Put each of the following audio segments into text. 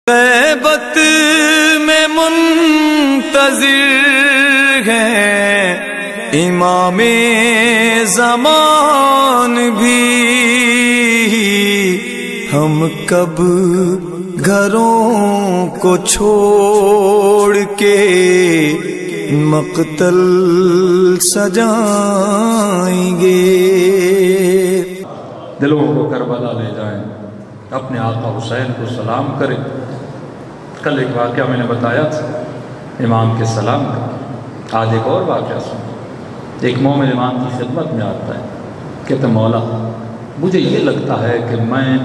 غیبت میں منتظر ہیں امام زمان بھی، ہم کب گھروں کو چھوڑ کے مقتل سجائیں گے۔ دلوں کو کربلا لے جائیں، اپنے آقا حسین کو سلام کریں۔ کل ایک واقعہ میں نے بتایا تھا امام کے سلام کا، آج ایک اور واقعہ سنیں۔ ایک مومن امام کی خدمت میں آتا ہے، کہتا مولا مجھے یہ لگتا ہے کہ میں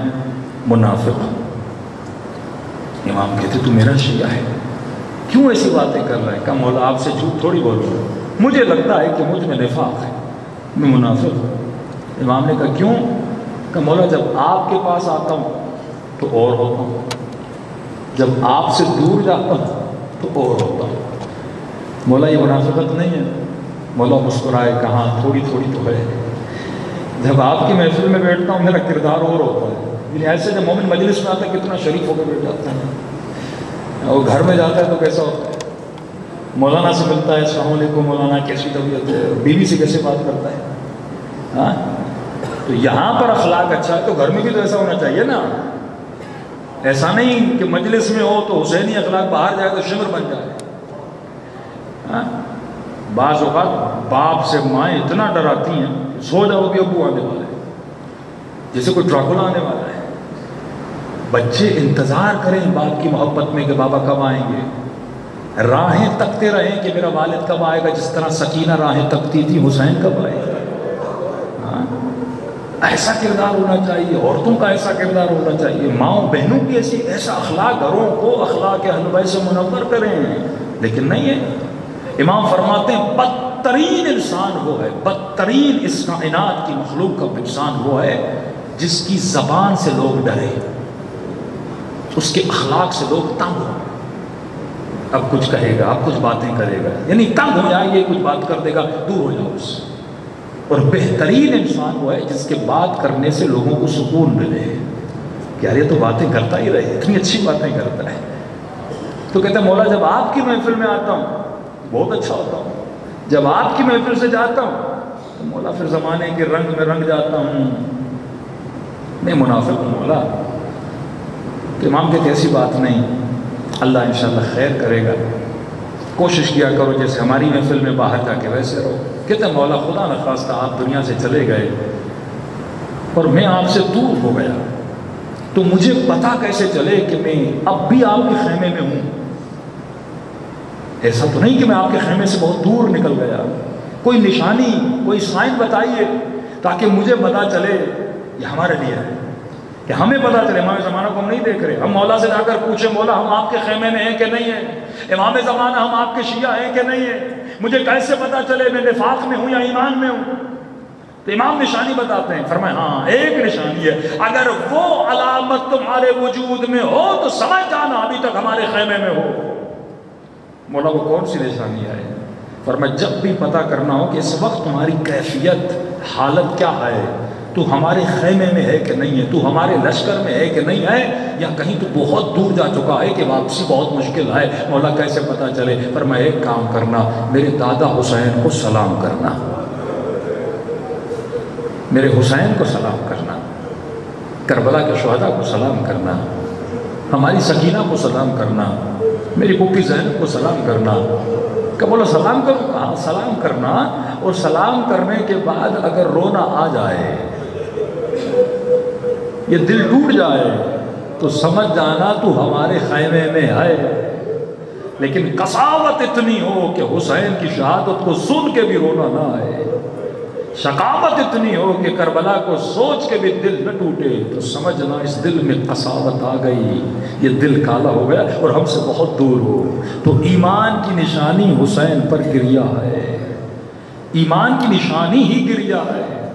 منافق ہوں۔ امام کہتے تو میرا شیعہ ہے، کیوں ایسی باتیں کر رہے ہیں؟ کہا مولا آپ سے جھوٹ تھوڑی بول رہا ہوں، مجھے لگتا ہے کہ مجھ میں نفاق ہے، میں منافق ہوں۔ امام نے کہا کیوں؟ کہ مولا جب آپ کے پاس آتا ہوں تو اور ہوتا ہوں، جب آپ سے دور جاتا ہوں تو اور ہوتا ہوں۔ مولا یہ منافقت نہیں ہے؟ مولا مسکرائے، کہاں تھوڑی تھوڑی تو ہے۔ جب آپ کی محفل میں بیٹھتا ہوں میرا کردار اور ہوتا ہے، یعنی ایسے جب مومن مجلس میں آتا ہے کتنا شریف ہو کے بیٹھ جاتا ہے، اور گھر میں جاتا ہے تو کیسا ہوتا ہے؟ مولانا سے ملتا ہے، السلام علیکم مولانا کیسی طبیعت ہے، بیوی سے کیسے بات کرتا ہے۔ ہاں تو یہاں پر اخلاق اچھا ہے تو گھر میں بھی تو ایسا ہونا چاہیے نا۔ ایسا نہیں کہ مجلس میں ہو تو حسینی اخلاق باہر جائے تو شمر بن جائے۔ بعض اوقات باپ سے مائیں اتنا ڈراتی ہیں سو جاؤ کہ ابو آنے والے ہیں، جیسے کوئی ڈراکولا آنے والا ہے۔ بچے انتظار کریں باپ کی محبت میں کہ بابا کب آئیں گے، راہیں تکتے رہیں کہ میرا والد کب آئے گا، جس طرح سکینہ راہیں تکتی تھی حسین کب آئے گا۔ ایسا کردار ہونا چاہیے، عورتوں کا ایسا کردار ہونا چاہیے، ماؤں بہنوں کی ایسا اخلاق، گھروں کو اخلاق اہل بیت سے منور کریں، لیکن نہیں ہے۔ امام فرماتے ہیں بدترین انسان وہ ہے، بدترین اس کائنات کی مخلوق کا انسان وہ ہے جس کی زبان سے لوگ ڈرے، اس کے اخلاق سے لوگ تنگ ہو، اب کچھ کہے گا، اب کچھ باتیں کرے گا، یعنی تنگ ہو جائے، یہ کچھ بات کر دے گا، دور ہو جاؤ اس سے۔ اور بہترین انسان وہ ہے جس کے بات کرنے سے لوگوں کو سکون ملے کہ یار یہ تو باتیں کرتا ہی رہے، اتنی اچھی باتیں کرتا ہے۔ تو کہتا ہے مولا جب آپ کی محفل میں آتا ہوں بہت اچھا ہوتا ہوں، جب آپ کی محفل سے جاتا ہوں تو مولا پھر زمانے کے رنگ میں رنگ جاتا ہوں، میں منافق ہوں مولا۔ تو امام کہتے ایسی بات نہیں، اللہ انشاءاللہ خیر کرے گا، کوشش کیا کرو جیسے ہماری محفل میں باہر جا کے ویسے رہو۔ کہتے ہیں مولا خدا نخواستہ آپ دنیا سے چلے گئے اور میں آپ سے دور ہو گیا تو مجھے پتہ کیسے چلے کہ میں اب بھی آپ کے خیمے میں ہوں؟ ایسا تو نہیں کہ میں آپ کے خیمے سے بہت دور نکل گیا، کوئی نشانی، کوئی سائن بتائیے تاکہ مجھے پتہ چلے یہ ہمارے لیے ہے، کہ ہمیں پتہ چلے۔ امام زمانہ کو ہم نہیں دیکھ رہے، ہم مولا سے جا کر پوچھیں مولا ہم آپ کے خیمے میں ہیں کہ نہیں ہیں، امام زمانہ ہم آپ کے شیعہ ہیں کہ نہیں ہیں، مجھے کیسے پتہ چلے میں نفاق میں ہوں یا ایمان میں ہوں؟ تو امام نشانی بتاتے ہیں، فرمائے ہاں ایک نشانی ہے، اگر وہ علامت تمہارے وجود میں ہو تو سمجھ جانا ابھی تک ہمارے خیمے میں ہو۔ مولا وہ کون سی نشانی ہے؟ فرمائے جب بھی پتہ کرنا ہو کہ اس وقت تمہاری کیفیت، حالت کیا ہے، تو ہمارے خیمے میں ہے کہ نہیں ہے، تو ہمارے لشکر میں ہے کہ نہیں ہے، یا کہیں تو بہت دور جا چکا ہے کہ واپسی بہت مشکل ہے، مولا کیسے پتہ چلے؟ فرمایا ایک کام کرنا، میرے دادا حسین کو سلام کرنا، میرے حسین کو سلام کرنا، کربلا کے شہداء کو سلام کرنا، ہماری سکینہ کو سلام کرنا، میری پھوپھی زینب کو سلام کرنا۔ کہ بولا سلام کروں؟ ہاں سلام کرنا، اور سلام کرنے کے بعد اگر رونا آ جائے، یہ دل ٹوٹ جائے تو سمجھ جانا تو ہمارے خیمے میں ہے، لیکن قساوت اتنی ہو کہ حسین کی شہادت کو سن کے بھی رونا نہ آئے، شقاوت اتنی ہو کہ کربلا کو سوچ کے بھی دل نہ ٹوٹے، تو سمجھنا اس دل میں قساوت آ گئی، یہ دل کالا ہو گیا اور ہم سے بہت دور ہو۔ تو ایمان کی نشانی حسین پر گریا ہے، ایمان کی نشانی ہی گریا ہے۔